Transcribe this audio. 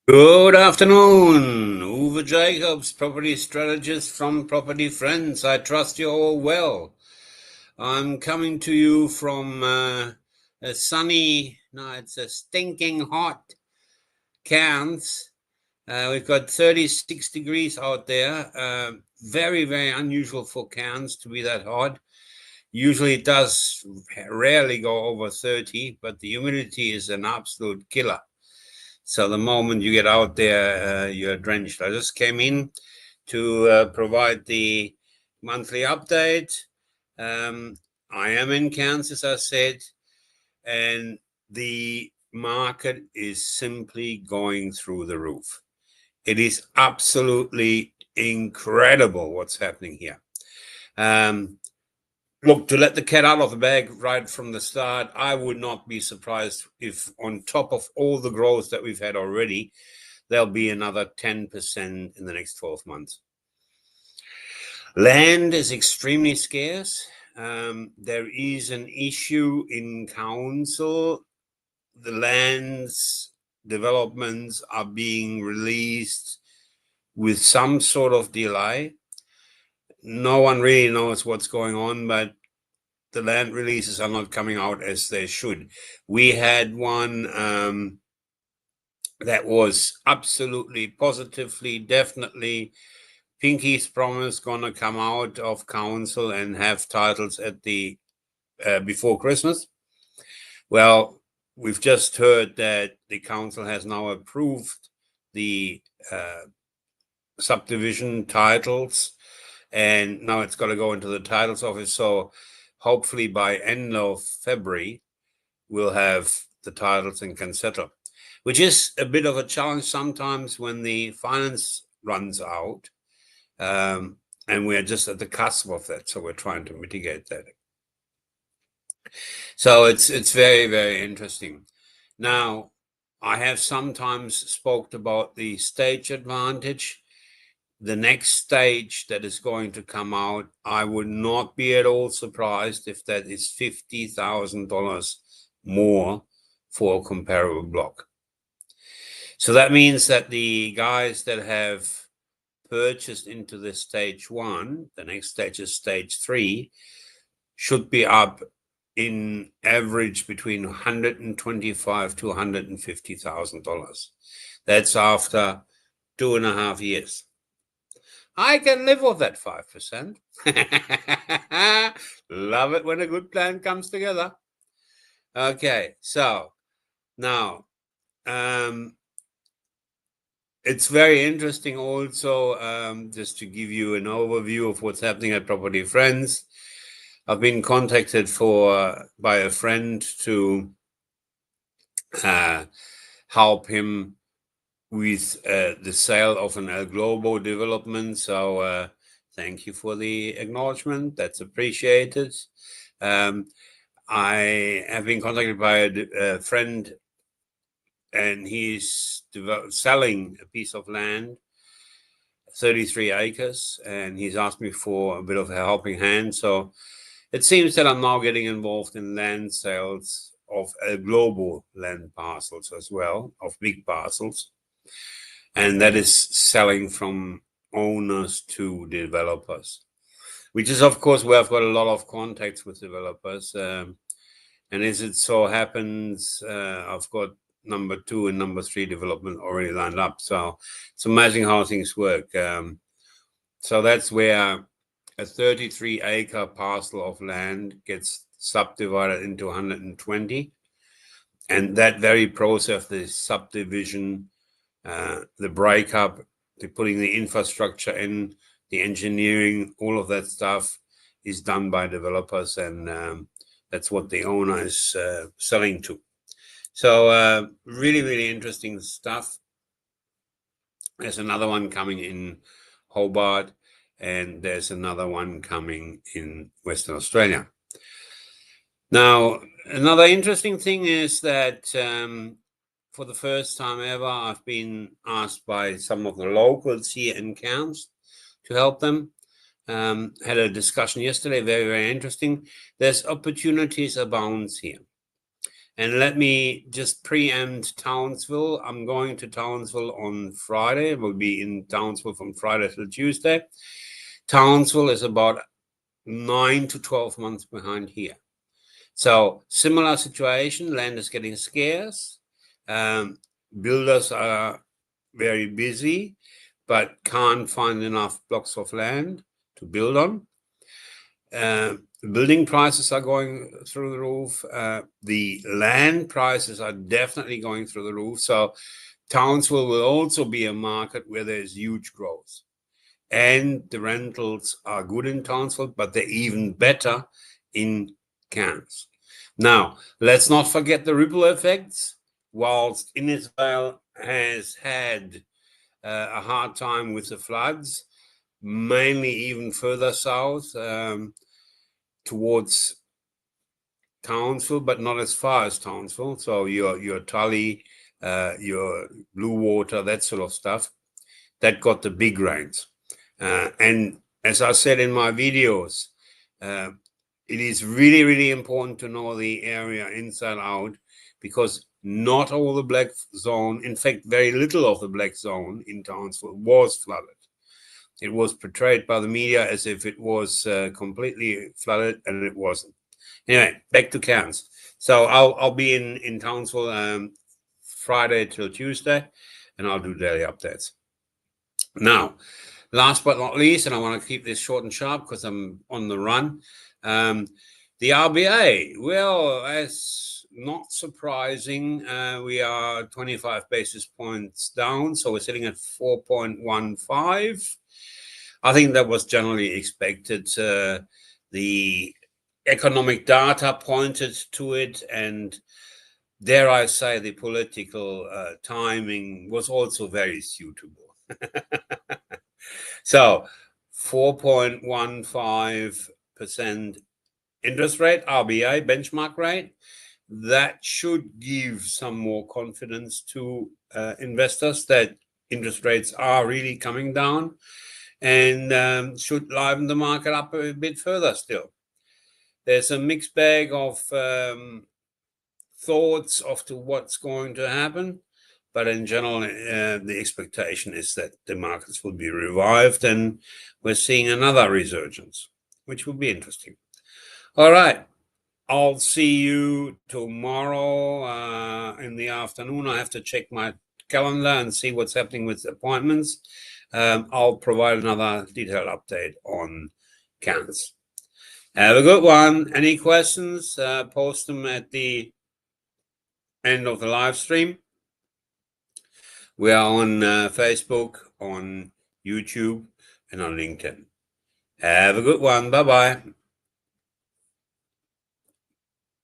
Good afternoon, Uwe Jacobs, property strategist from Property Friends. I trust you're all well. I'm coming to you from a sunny, no, it's a stinking hot Cairns. We've got 36 degrees out there. Very, very unusual for Cairns to be that hot. Usually it does rarely go over 30, but the humidity is an absolute killer. So the moment you get out there, you're drenched. I just came in to provide the monthly update. I am in Cairns, as I said, and the market is simply going through the roof. It is absolutely incredible what's happening here. Look, to let the cat out of the bag right from the start, I would not be surprised if on top of all the growth that we've had already, there'll be another 10% in the next 12 months. Land is extremely scarce. There is an issue in council. The land's developments are being released with some sort of delay. No one really knows what's going on, but the land releases are not coming out as they should. We had one that was absolutely, positively, definitely Pinky's Promise gonna come out of council and have titles at the before Christmas. Well, we've just heard that the council has now approved the subdivision titles, and now it's got to go into the titles office. So hopefully by end of February, we'll have the titles and can settle, which is a bit of a challenge sometimes when the finance runs out. And we're just at the cusp of that. So we're trying to mitigate that. So it's very, very interesting. Now, I have sometimes spoke about the stage advantage. The next stage that is going to come out, I would not be at all surprised if that is $50,000 more for a comparable block. So that means that the guys that have purchased into the stage one, the next stage is stage 3, should be up in average between $125,000 to $150,000. That's after 2.5 years. I can live with that 5%. Love it when a good plan comes together. Okay, so now it's very interesting also, just to give you an overview of what's happening at Property Friends. I've been contacted by a friend to help him with the sale of an El Globo development. So thank you for the acknowledgement. That's appreciated. I have been contacted by a friend, and he's selling a piece of land, 33 acres, and he's asked me for a bit of a helping hand. So it seems that I'm now getting involved in land sales of global land parcels as well, of big parcels. And that is selling from owners to developers, which is, of course, where I've got a lot of contacts with developers. And as it so happens, I've got number 2 and number 3 development already lined up. So it's amazing how things work. So that's where a 33-acre parcel of land gets subdivided into 120. And that very process, the subdivision, the breakup, the putting the infrastructure in, the engineering, all of that stuff is done by developers, and that's what the owner is selling to. So really, really interesting stuff. There's another one coming in Hobart, and there's another one coming in Western Australia. Now, another interesting thing is that for the first time ever, I've been asked by some of the locals here in Cairns to help them. Had a discussion yesterday, very, very interesting. There's opportunities abound here. And let me just preempt Townsville. I'm going to Townsville on Friday. We'll be in Townsville from Friday till Tuesday. Townsville is about 9 to 12 months behind here. So similar situation, land is getting scarce. Builders are very busy, but can't find enough blocks of land to build on. Building prices are going through the roof. The land prices are definitely going through the roof. So Townsville will also be a market where there's huge growth. And the rentals are good in Townsville, but they're even better in Cairns. Now, let's not forget the ripple effects. Whilst Israel has had a hard time with the floods, mainly even further south, towards Townsville, but not as far as Townsville. So your Tully, your Blue Water, that sort of stuff, that got the big rains. And as I said in my videos, it is really, really important to know the area inside out, because not all the black zone, in fact, very little of the black zone in Townsville was flooded. It was portrayed by the media as if it was completely flooded, and it wasn't. Anyway, back to Cairns. So I'll be in Townsville Friday till Tuesday, and I'll do daily updates. Now, last but not least, and I want to keep this short and sharp because I'm on the run. The RBA, well, as not surprising, we are 25 basis points down, so we're sitting at 4.15. I think that was generally expected. The economic data pointed to it, and dare I say, the political timing was also very suitable. So 4.15% interest rate, RBA benchmark rate, that should give some more confidence to investors that interest rates are really coming down, and should liven the market up a bit further still. There's a mixed bag of thoughts of to what's going to happen, but in general, the expectation is that the markets will be revived, and we're seeing another resurgence, which will be interesting. All right. I'll see you tomorrow in the afternoon. I have to check my calendar and see what's happening with appointments. I'll provide another detailed update on Cairns. Have a good one. Any questions? Post them at the end of the live stream. We are on Facebook, on YouTube, and on LinkedIn. Have a good one. Bye-bye.